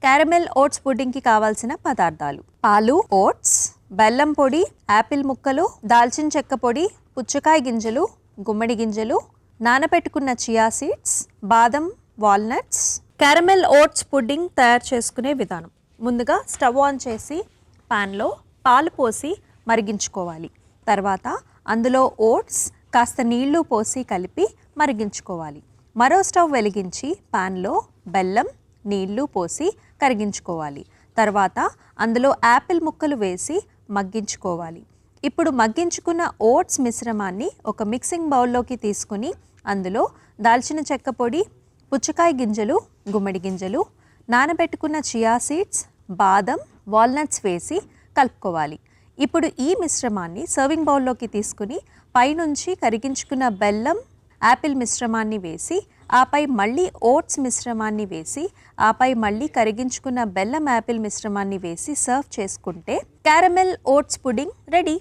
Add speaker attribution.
Speaker 1: Caramel oats పుడ్డింగ్కి కావాల్సిన పదార్థాలు: పాలు, ఓట్స్, బెల్లం పొడి, యాపిల్ ముక్కలు, దాల్చిన చెక్క పొడి, పుచ్చకాయ గింజలు, గుమ్మడి గింజలు, నానబెట్టుకున్న చియా సీడ్స్, బాదం, వాల్నట్స్. క్యారమెల్ ఓట్స్ పుడ్డింగ్ తయారు చేసుకునే విధానం: ముందుగా స్టవ్ ఆన్ చేసి పాన్లో పాలు పోసి మరిగించుకోవాలి. తర్వాత అందులో ఓట్స్, కాస్త నీళ్లు పోసి కలిపి మరిగించుకోవాలి. మరో స్టవ్ వెలిగించి పాన్లో బెల్లం, నీళ్లు పోసి కరిగించుకోవాలి. తర్వాత అందులో యాపిల్ ముక్కలు వేసి మగ్గించుకోవాలి. ఇప్పుడు మగ్గించుకున్న ఓట్స్ మిశ్రమాన్ని ఒక మిక్సింగ్ బౌల్లోకి తీసుకుని అందులో దాల్చిన చెక్క పొడి, పుచ్చకాయ గింజలు, గుమ్మడి గింజలు, నానబెట్టుకున్న చియా సీడ్స్, బాదం, వాల్నట్స్ వేసి కలుపుకోవాలి. ఇప్పుడు ఈ మిశ్రమాన్ని సర్వింగ్ బౌల్లోకి తీసుకుని పైనుంచి కరిగించుకున్న బెల్లం, యాపిల్ మిశ్రమాన్ని వేసి ఆపై మళ్ళీ ఓట్స్ మిశ్రమాన్ని వేసి ఆపై మళ్ళీ కరిగించుకున్న బెల్లం, యాపిల్ మిశ్రమాన్ని వేసి సర్వ్ చేసుకుంటే క్యారమెల్ ఓట్స్ పుడ్డింగ్ రెడీ.